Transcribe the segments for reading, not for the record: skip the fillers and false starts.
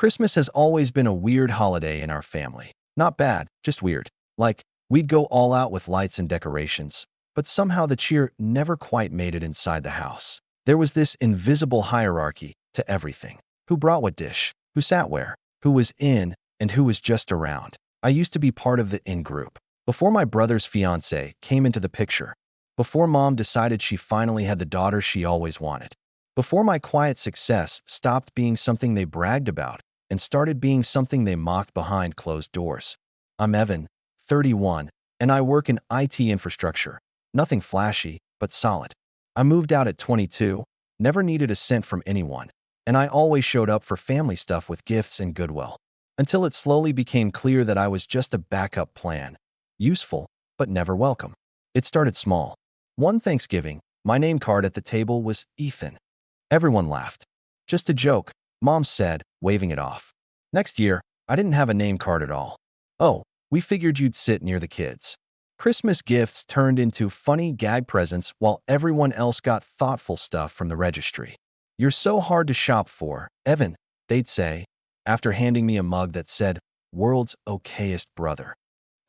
Christmas has always been a weird holiday in our family. Not bad, just weird. Like, we'd go all out with lights and decorations, but somehow the cheer never quite made it inside the house. There was this invisible hierarchy to everything. Who brought what dish? Who sat where? Who was in and who was just around? I used to be part of the in group. Before my brother's fiancé came into the picture. Before mom decided she finally had the daughter she always wanted. Before my quiet success stopped being something they bragged about and started being something they mocked behind closed doors. I'm Evan, 31, and I work in IT infrastructure. Nothing flashy, but solid. I moved out at 22, never needed a cent from anyone, and I always showed up for family stuff with gifts and goodwill. Until it slowly became clear that I was just a backup plan. Useful, but never welcome. It started small. One Thanksgiving, my name card at the table was Ethan. Everyone laughed. Just a joke, mom said, waving it off. Next year, I didn't have a name card at all. Oh, we figured you'd sit near the kids. Christmas gifts turned into funny gag presents while everyone else got thoughtful stuff from the registry. You're so hard to shop for, Evan, they'd say, after handing me a mug that said, "World's okayest brother."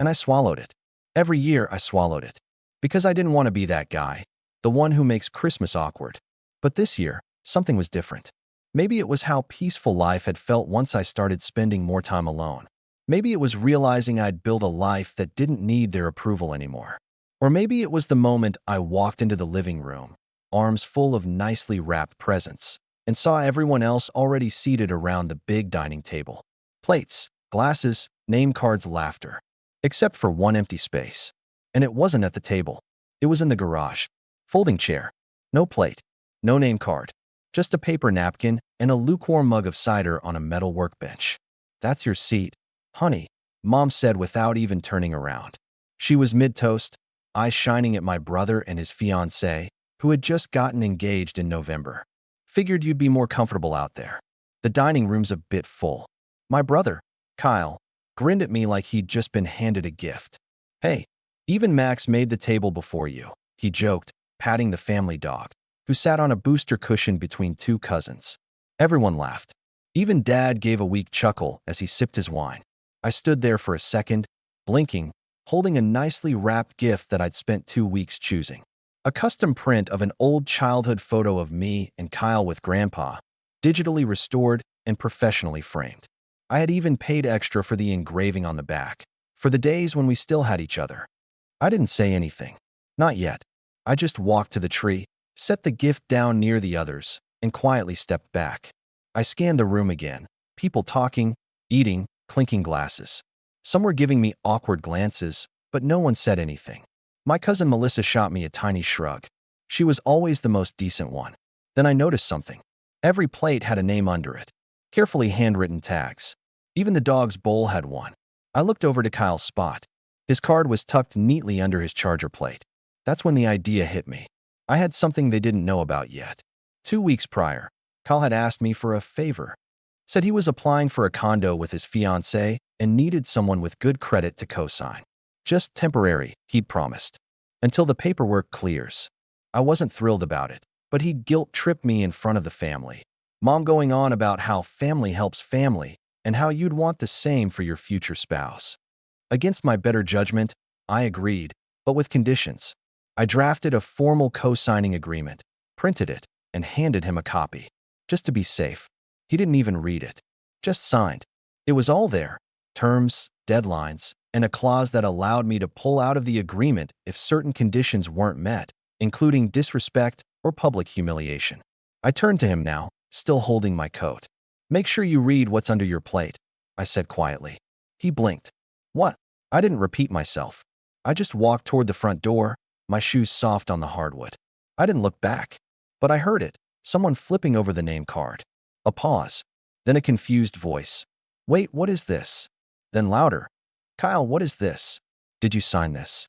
And I swallowed it. Every year I swallowed it. Because I didn't want to be that guy, the one who makes Christmas awkward. But this year, something was different. Maybe it was how peaceful life had felt once I started spending more time alone. Maybe it was realizing I'd built a life that didn't need their approval anymore. Or maybe it was the moment I walked into the living room, arms full of nicely wrapped presents, and saw everyone else already seated around the big dining table. Plates, glasses, name cards, laughter. Except for one empty space. And it wasn't at the table. It was in the garage. Folding chair. No plate. No name card. Just a paper napkin and a lukewarm mug of cider on a metal workbench. "That's your seat, honey," mom said without even turning around. She was mid-toast, eyes shining at my brother and his fiancée, who had just gotten engaged in November. "Figured you'd be more comfortable out there. The dining room's a bit full." My brother, Kyle, grinned at me like he'd just been handed a gift. "Hey, even Max made the table before you," he joked, patting the family dog, who sat on a booster cushion between two cousins. Everyone laughed. Even Dad gave a weak chuckle as he sipped his wine. I stood there for a second, blinking, holding a nicely wrapped gift that I'd spent 2 weeks choosing. A custom print of an old childhood photo of me and Kyle with Grandpa, digitally restored and professionally framed. I had even paid extra for the engraving on the back, for the days when we still had each other. I didn't say anything. Not yet. I just walked to the tree, set the gift down near the others, and quietly stepped back. I scanned the room again. People talking, eating, clinking glasses. Some were giving me awkward glances, but no one said anything. My cousin Melissa shot me a tiny shrug. She was always the most decent one. Then I noticed something. Every plate had a name under it. Carefully handwritten tags. Even the dog's bowl had one. I looked over to Kyle's spot. His card was tucked neatly under his charger plate. That's when the idea hit me. I had something they didn't know about yet. 2 weeks prior, Kyle had asked me for a favor. Said he was applying for a condo with his fiancée and needed someone with good credit to co-sign. Just temporary, he'd promised. Until the paperwork clears. I wasn't thrilled about it, but he'd guilt-tripped me in front of the family. Mom going on about how family helps family and how you'd want the same for your future spouse. Against my better judgment, I agreed, but with conditions. I drafted a formal co-signing agreement, printed it, and handed him a copy. Just to be safe. He didn't even read it. Just signed. It was all there. Terms, deadlines, and a clause that allowed me to pull out of the agreement if certain conditions weren't met, including disrespect or public humiliation. I turned to him now, still holding my coat. "Make sure you read what's under your plate," I said quietly. He blinked. "What?" I didn't repeat myself. I just walked toward the front door, my shoes soft on the hardwood. I didn't look back, but I heard it, someone flipping over the name card. A pause, then a confused voice. "Wait, what is this?" Then louder. "Kyle, what is this? Did you sign this?"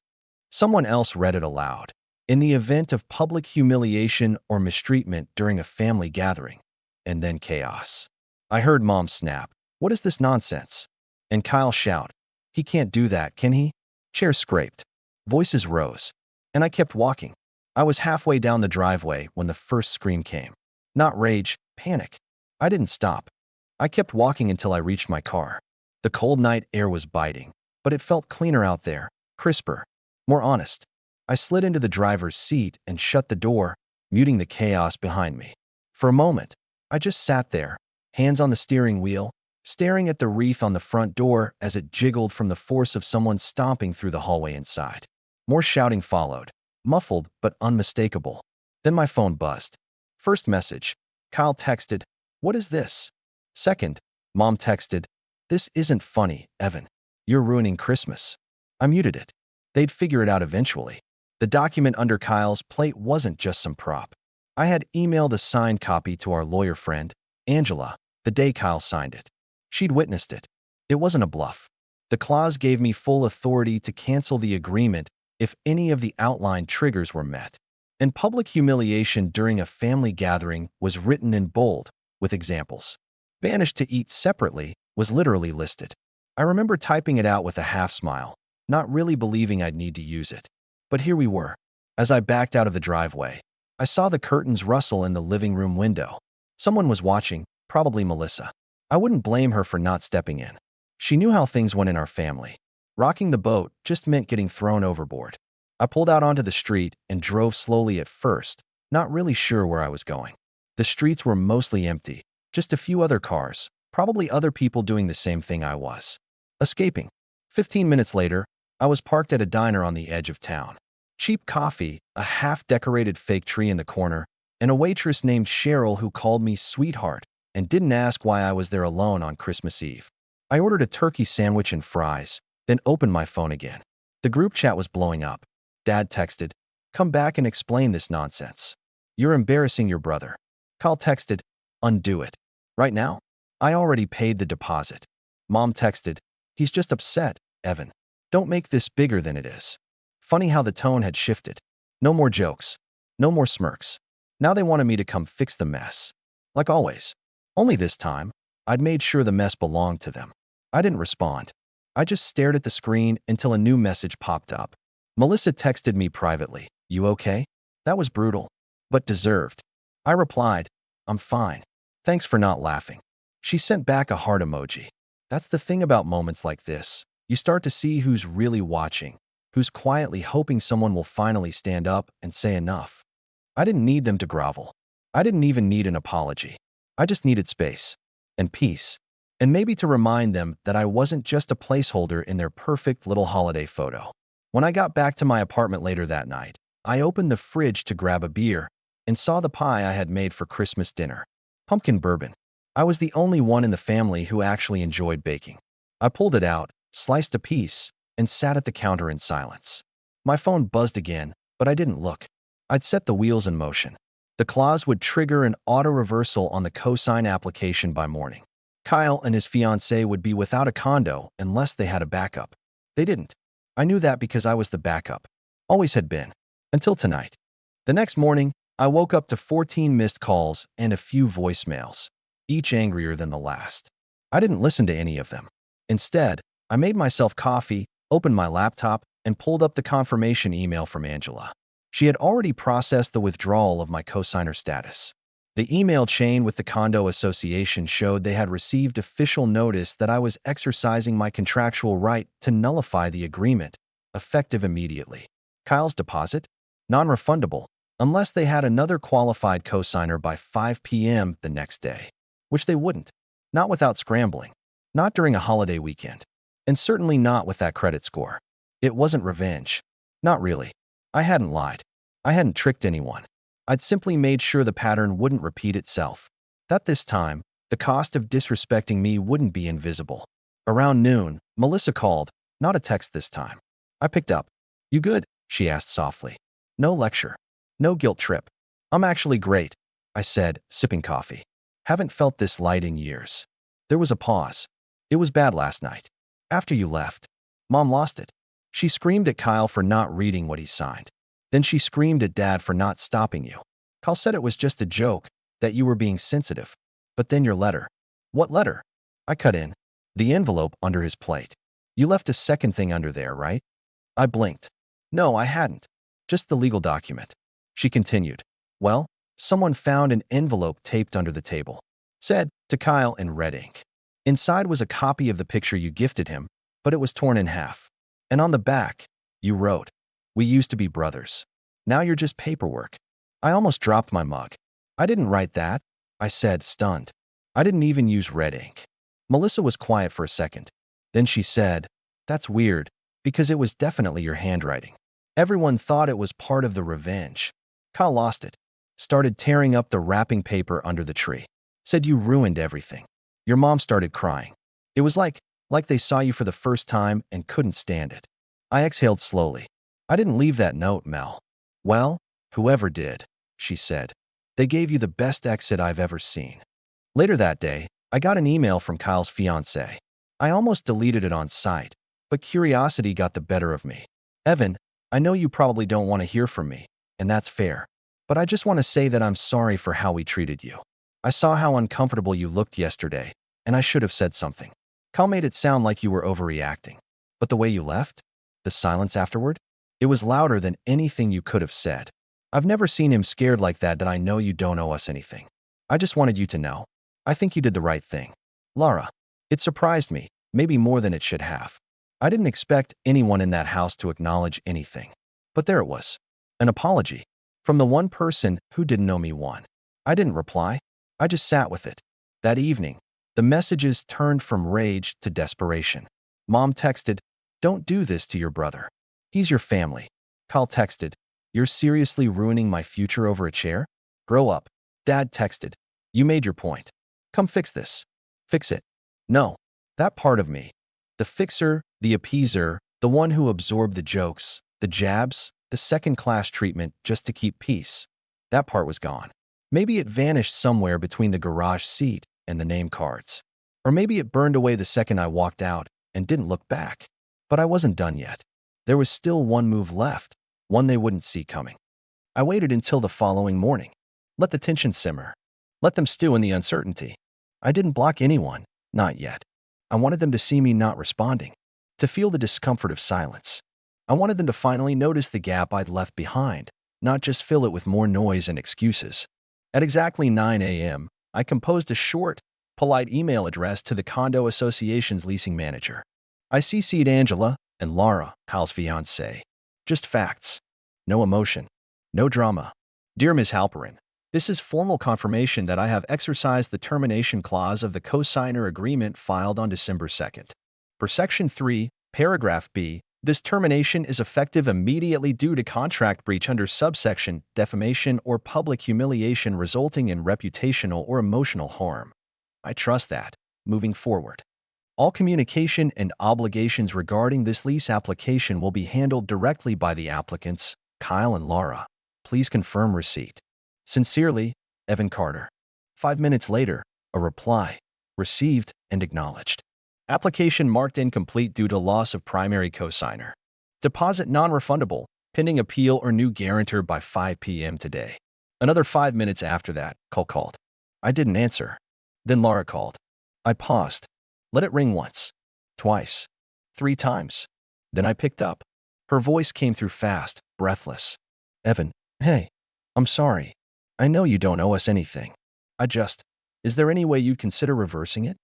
Someone else read it aloud. "In the event of public humiliation or mistreatment during a family gathering." And then chaos. I heard Mom snap, "What is this nonsense?" And Kyle shout, "He can't do that, can he?" Chairs scraped. Voices rose. And I kept walking. I was halfway down the driveway when the first scream came. Not rage, panic. I didn't stop. I kept walking until I reached my car. The cold night air was biting, but it felt cleaner out there, crisper, more honest. I slid into the driver's seat and shut the door, muting the chaos behind me. For a moment, I just sat there, hands on the steering wheel, staring at the wreath on the front door as it jiggled from the force of someone stomping through the hallway inside. More shouting followed, muffled but unmistakable. Then my phone buzzed. First message. Kyle texted, "What is this?" Second, Mom texted, "This isn't funny, Evan. You're ruining Christmas." I muted it. They'd figure it out eventually. The document under Kyle's plate wasn't just some prop. I had emailed a signed copy to our lawyer friend, Angela, the day Kyle signed it. She'd witnessed it. It wasn't a bluff. The clause gave me full authority to cancel the agreement if any of the outlined triggers were met. And public humiliation during a family gathering was written in bold, with examples. Banished to eat separately was literally listed. I remember typing it out with a half smile, not really believing I'd need to use it. But here we were. As I backed out of the driveway, I saw the curtains rustle in the living room window. Someone was watching, probably Melissa. I wouldn't blame her for not stepping in. She knew how things went in our family. Rocking the boat just meant getting thrown overboard. I pulled out onto the street and drove slowly at first, not really sure where I was going. The streets were mostly empty, just a few other cars, probably other people doing the same thing I was. Escaping. 15 minutes later, I was parked at a diner on the edge of town. Cheap coffee, a half-decorated fake tree in the corner, and a waitress named Cheryl who called me sweetheart and didn't ask why I was there alone on Christmas Eve. I ordered a turkey sandwich and fries, then opened my phone again. The group chat was blowing up. Dad texted, "Come back and explain this nonsense. You're embarrassing your brother." Kyle texted, "Undo it. Right now? I already paid the deposit." Mom texted, "He's just upset, Evan. Don't make this bigger than it is." Funny how the tone had shifted. No more jokes. No more smirks. Now they wanted me to come fix the mess. Like always. Only this time, I'd made sure the mess belonged to them. I didn't respond. I just stared at the screen until a new message popped up. Melissa texted me privately, "You okay?" That was brutal, but deserved. I replied, "I'm fine. Thanks for not laughing." She sent back a heart emoji. That's the thing about moments like this. You start to see who's really watching, who's quietly hoping someone will finally stand up and say enough. I didn't need them to grovel. I didn't even need an apology. I just needed space and peace, and maybe to remind them that I wasn't just a placeholder in their perfect little holiday photo. When I got back to my apartment later that night, I opened the fridge to grab a beer and saw the pie I had made for Christmas dinner. Pumpkin bourbon. I was the only one in the family who actually enjoyed baking. I pulled it out, sliced a piece, and sat at the counter in silence. My phone buzzed again, but I didn't look. I'd set the wheels in motion. The clause would trigger an auto-reversal on the cosign application by morning. Kyle and his fiancée would be without a condo unless they had a backup. They didn't. I knew that because I was the backup. Always had been. Until tonight. The next morning, I woke up to 14 missed calls and a few voicemails, each angrier than the last. I didn't listen to any of them. Instead, I made myself coffee, opened my laptop, and pulled up the confirmation email from Angela. She had already processed the withdrawal of my cosigner status. The email chain with the condo association showed they had received official notice that I was exercising my contractual right to nullify the agreement, effective immediately. Kyle's deposit? Non-refundable, unless they had another qualified cosigner by 5 p.m. the next day, which they wouldn't. Not without scrambling. Not during a holiday weekend. And certainly not with that credit score. It wasn't revenge. Not really. I hadn't lied. I hadn't tricked anyone. I'd simply made sure the pattern wouldn't repeat itself. That this time, the cost of disrespecting me wouldn't be invisible. Around noon, Melissa called, not a text this time. I picked up. "You good?" she asked softly. No lecture. No guilt trip. "I'm actually great," I said, sipping coffee. "Haven't felt this light in years." There was a pause. "It was bad last night. After you left. Mom lost it. She screamed at Kyle for not reading what he signed. Then she screamed at Dad for not stopping you. Kyle said it was just a joke, that you were being sensitive. But then your letter." "What letter?" I cut in. "The envelope under his plate. You left a second thing under there, right?" I blinked. "No, I hadn't. Just the legal document." She continued. "Well, someone found an envelope taped under the table. said to Kyle in red ink. Inside was a copy of the picture you gifted him, but it was torn in half. And on the back, you wrote, "We used to be brothers. Now you're just paperwork." I almost dropped my mug. "I didn't write that," I said, stunned. "I didn't even use red ink." Melissa was quiet for a second. Then she said, "That's weird, because it was definitely your handwriting. Everyone thought it was part of the revenge." Kyle lost it. Started tearing up the wrapping paper under the tree. Said you ruined everything. Your mom started crying. It was like they saw you for the first time and couldn't stand it. I exhaled slowly. "I didn't leave that note, Mel." "Well, whoever did," she said. "They gave you the best exit I've ever seen." Later that day, I got an email from Kyle's fiancée. I almost deleted it on sight, but curiosity got the better of me. "Evan, I know you probably don't want to hear from me, and that's fair. But I just want to say that I'm sorry for how we treated you. I saw how uncomfortable you looked yesterday, and I should have said something." Kyle made it sound like you were overreacting. But the way you left? The silence afterward? It was louder than anything you could have said. I've never seen him scared like that. I know you don't owe us anything. I just wanted you to know. I think you did the right thing. Laura. It surprised me, maybe more than it should have. I didn't expect anyone in that house to acknowledge anything. But there it was. An apology. From the one person who didn't know me one. I didn't reply. I just sat with it. That evening, the messages turned from rage to desperation. Mom texted, "Don't do this to your brother. He's your family." Kyle texted, "You're seriously ruining my future over a chair? Grow up." Dad texted, "You made your point. Come fix this." Fix it. No. That part of me. The fixer, the appeaser, the one who absorbed the jokes, the jabs, the second-class treatment just to keep peace. That part was gone. Maybe it vanished somewhere between the garage seat and the name cards. Or maybe it burned away the second I walked out and didn't look back. But I wasn't done yet. There was still one move left, one they wouldn't see coming. I waited until the following morning. Let the tension simmer. Let them stew in the uncertainty. I didn't block anyone, not yet. I wanted them to see me not responding, to feel the discomfort of silence. I wanted them to finally notice the gap I'd left behind, not just fill it with more noise and excuses. At exactly 9 a.m., I composed a short, polite email address to the condo association's leasing manager. I CC'd Angela and Laura, Hal's fiancée. Just facts. No emotion. No drama. "Dear Ms. Halperin, this is formal confirmation that I have exercised the termination clause of the co-signer agreement filed on December 2nd. Per Section 3, Paragraph B, this termination is effective immediately due to contract breach under subsection defamation or public humiliation resulting in reputational or emotional harm. I trust that, moving forward, all communication and obligations regarding this lease application will be handled directly by the applicants, Kyle and Laura. Please confirm receipt. Sincerely, Evan Carter." 5 minutes later, a reply, received and acknowledged. Application marked incomplete due to loss of primary cosigner. Deposit non-refundable, pending appeal or new guarantor by 5 p.m. today. Another 5 minutes after that, Cole called. I didn't answer. Then Laura called. I paused. Let it ring once, twice, 3 times. Then I picked up. Her voice came through fast, breathless. "Evan, hey, I'm sorry. I know you don't owe us anything. Is there any way you'd consider reversing it?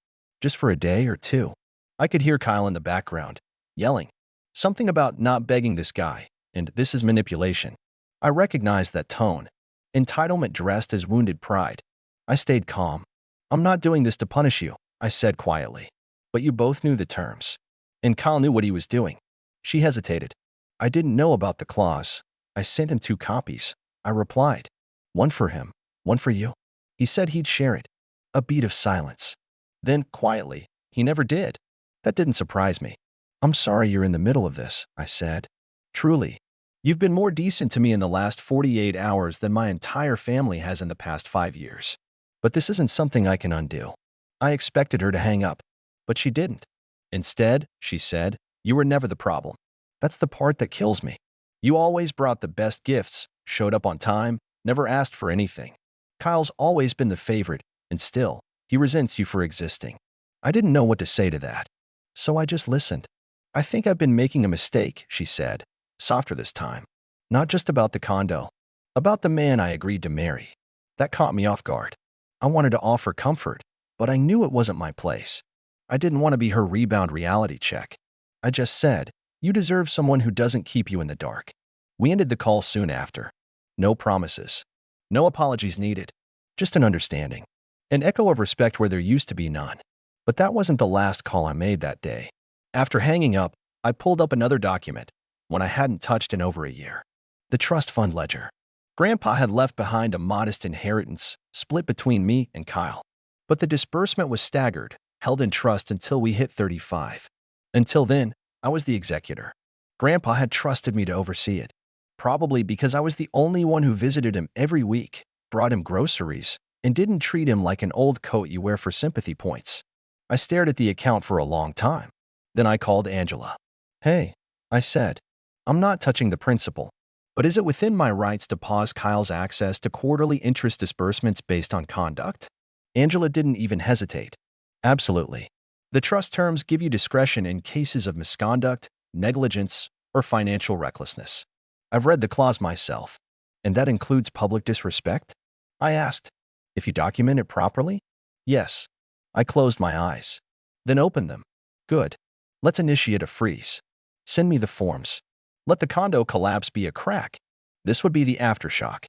Just for a day or 2? I could hear Kyle in the background, yelling. Something about not begging this guy, and this is manipulation. I recognized that tone. Entitlement dressed as wounded pride. I stayed calm. "I'm not doing this to punish you," I said quietly. "But you both knew the terms. And Kyle knew what he was doing." She hesitated. "I didn't know about the clause. I sent him 2 copies. I replied. One for him, one for you. He said he'd share it." A beat of silence. Then, quietly, "He never did." That didn't surprise me. "I'm sorry you're in the middle of this," I said. "Truly. You've been more decent to me in the last 48 hours than my entire family has in the past 5 years. But this isn't something I can undo." I expected her to hang up, but she didn't. Instead, she said, "You were never the problem. That's the part that kills me. You always brought the best gifts, showed up on time, never asked for anything. Kyle's always been the favorite, and still, he resents you for existing." I didn't know what to say to that, so I just listened. "I think I've been making a mistake," she said, softer this time. "Not just about the condo, about the man I agreed to marry." That caught me off guard. I wanted to offer comfort, but I knew it wasn't my place. I didn't want to be her rebound reality check. I just said, "You deserve someone who doesn't keep you in the dark." We ended the call soon after. No promises. No apologies needed. Just an understanding. An echo of respect where there used to be none. But that wasn't the last call I made that day. After hanging up, I pulled up another document, one I hadn't touched in over a year. The trust fund ledger. Grandpa had left behind a modest inheritance, split between me and Kyle. But the disbursement was staggered, held in trust until we hit 35. Until then, I was the executor. Grandpa had trusted me to oversee it. Probably because I was the only one who visited him every week, brought him groceries, and didn't treat him like an old coat you wear for sympathy points. I stared at the account for a long time. Then I called Angela. "Hey," I said, "I'm not touching the principal, but is it within my rights to pause Kyle's access to quarterly interest disbursements based on conduct?" Angela didn't even hesitate. "Absolutely. The trust terms give you discretion in cases of misconduct, negligence, or financial recklessness. I've read the clause myself. And that includes public disrespect?" I asked. "If you document it properly?" "Yes." I closed my eyes. Then opened them. "Good. Let's initiate a freeze. Send me the forms. Let the condo collapse be a crack. This would be the aftershock."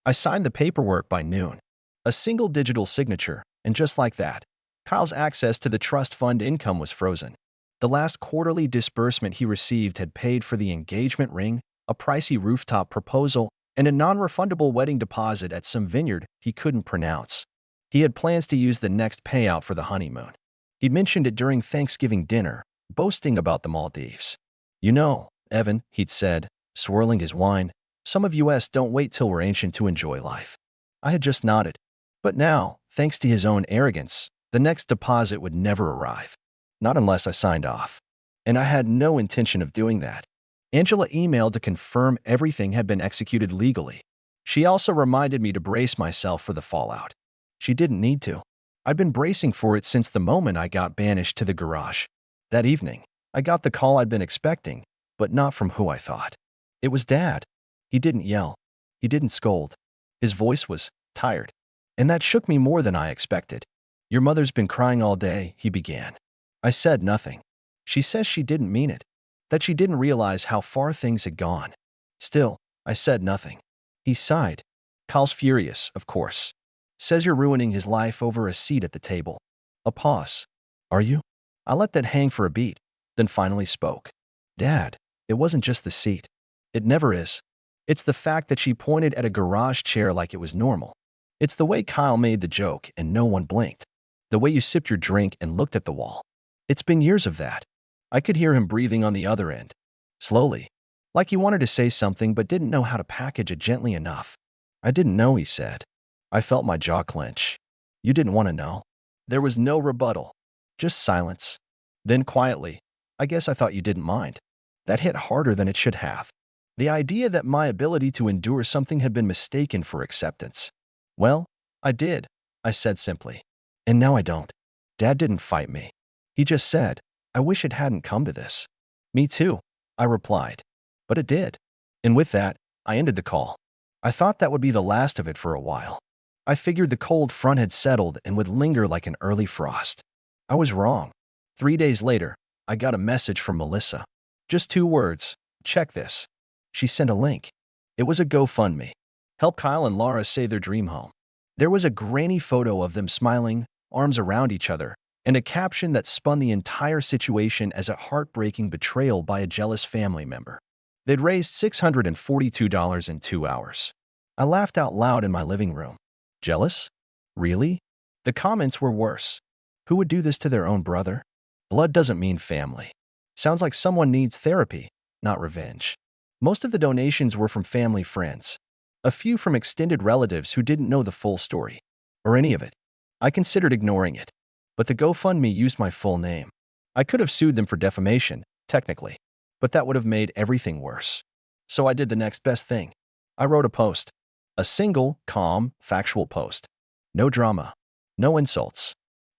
I signed the paperwork by noon. A single digital signature, and just like that, Kyle's access to the trust fund income was frozen. The last quarterly disbursement he received had paid for the engagement ring, a pricey rooftop proposal, and a non-refundable wedding deposit at some vineyard he couldn't pronounce. He had plans to use the next payout for the honeymoon. He mentioned it during Thanksgiving dinner, boasting about the Maldives. "You know, Evan," he'd said, swirling his wine, "some of us don't wait till we're ancient to enjoy life." I had just nodded. But now, thanks to his own arrogance, the next deposit would never arrive. Not unless I signed off. And I had no intention of doing that. Angela emailed to confirm everything had been executed legally. She also reminded me to brace myself for the fallout. She didn't need to. I'd been bracing for it since the moment I got banished to the garage. That evening, I got the call I'd been expecting, but not from who I thought. It was Dad. He didn't yell. He didn't scold. His voice was tired. And that shook me more than I expected. "Your mother's been crying all day," he began. I said nothing. She says she didn't mean it, that she didn't realize how far things had gone. Still, I said nothing. He sighed. "Kyle's furious, of course. Says you're ruining his life over a seat at the table." A pause. "Are you?" I let that hang for a beat, then finally spoke. "Dad, it wasn't just the seat. It never is. It's the fact that she pointed at a garage chair like it was normal. It's the way Kyle made the joke and no one blinked. The way you sipped your drink and looked at the wall. It's been years of that." I could hear him breathing on the other end. Slowly. Like he wanted to say something but didn't know how to package it gently enough. "I didn't know," he said. I felt my jaw clench. "You didn't want to know?" There was no rebuttal. Just silence. Then quietly, "I guess I thought you didn't mind." That hit harder than it should have. The idea that my ability to endure something had been mistaken for acceptance. "Well, I did," I said simply. "And now I don't." Dad didn't fight me. He just said, "I wish it hadn't come to this." "Me too," I replied. But it did. And with that, I ended the call. I thought that would be the last of it for a while. I figured the cold front had settled and would linger like an early frost. I was wrong. 3 days later, I got a message from Melissa. Just 2 words, "Check this." She sent a link. It was a GoFundMe. Help Kyle and Laura save their dream home. There was a grainy photo of them smiling, arms around each other, and a caption that spun the entire situation as a heartbreaking betrayal by a jealous family member. They'd raised $642 in 2 hours. I laughed out loud in my living room. Jealous? Really? The comments were worse. Who would do this to their own brother? Blood doesn't mean family. Sounds like someone needs therapy, not revenge. Most of the donations were from family friends. A few from extended relatives who didn't know the full story. Or any of it. I considered ignoring it. But the GoFundMe used my full name. I could have sued them for defamation, technically. But that would have made everything worse. So I did the next best thing. I wrote a post. A single, calm, factual post. No drama. No insults.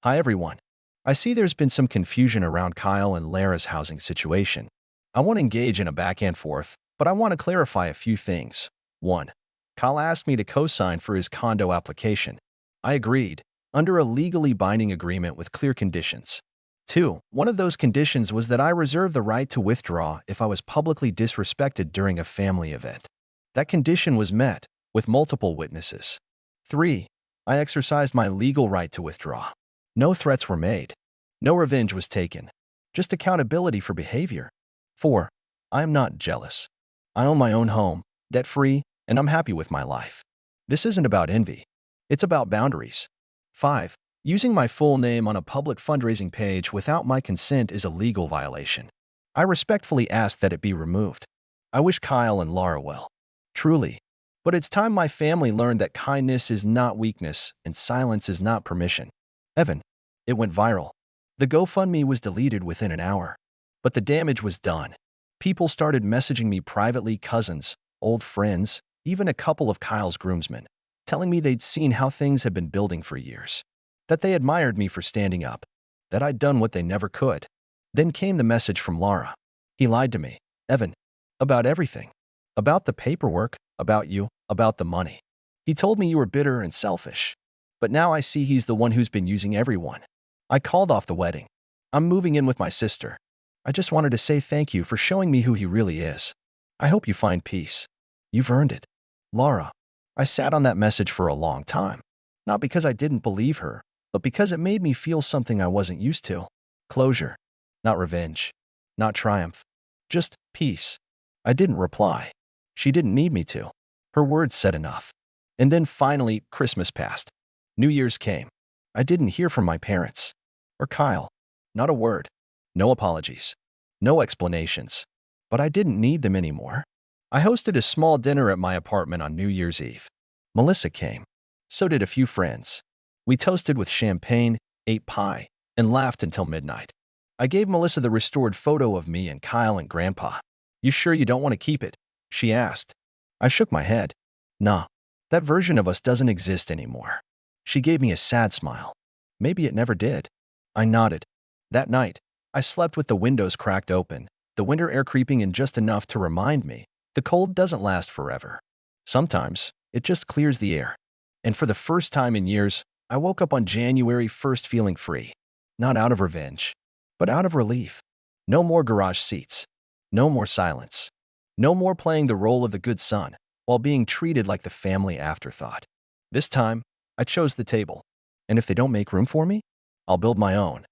"Hi everyone. I see there's been some confusion around Kyle and Lara's housing situation. I won't engage in a back and forth, but I want to clarify a few things. 1. Kyle asked me to co-sign for his condo application. I agreed, under a legally binding agreement with clear conditions. 2. One of those conditions was that I reserve the right to withdraw if I was publicly disrespected during a family event. That condition was met, with multiple witnesses. 3. I exercised my legal right to withdraw. No threats were made. No revenge was taken. Just accountability for behavior. 4. I am not jealous. I own my own home, debt-free, and I'm happy with my life. This isn't about envy. It's about boundaries. 5. Using my full name on a public fundraising page without my consent is a legal violation. I respectfully ask that it be removed. I wish Kyle and Laura well. Truly. But it's time my family learned that kindness is not weakness and silence is not permission. Evan. It went viral. The GoFundMe was deleted within an hour. But the damage was done. People started messaging me privately, cousins, old friends, even a couple of Kyle's groomsmen, telling me they'd seen how things had been building for years. That they admired me for standing up. That I'd done what they never could. Then came the message from Laura. He lied to me, Evan, about everything. About the paperwork, about you, about the money. He told me you were bitter and selfish. But now I see he's the one who's been using everyone. I called off the wedding. I'm moving in with my sister. I just wanted to say thank you for showing me who he really is. I hope you find peace. You've earned it. Laura. I sat on that message for a long time. Not because I didn't believe her, but because it made me feel something I wasn't used to. Closure. Not revenge. Not triumph. Just peace. I didn't reply. She didn't need me to. Her words said enough. And then finally, Christmas passed. New Year's came. I didn't hear from my parents. Or Kyle. Not a word. No apologies. No explanations. But I didn't need them anymore. I hosted a small dinner at my apartment on New Year's Eve. Melissa came. So did a few friends. We toasted with champagne, ate pie, and laughed until midnight. I gave Melissa the restored photo of me and Kyle and Grandpa. You sure you don't want to keep it? She asked. I shook my head. Nah, that version of us doesn't exist anymore. She gave me a sad smile. Maybe it never did. I nodded. That night, I slept with the windows cracked open, the winter air creeping in just enough to remind me the cold doesn't last forever. Sometimes, it just clears the air. And for the first time in years, I woke up on January 1st feeling free. Not out of revenge, but out of relief. No more garage seats. No more silence. No more playing the role of the good son while being treated like the family afterthought. This time, I chose the table. And if they don't make room for me, I'll build my own.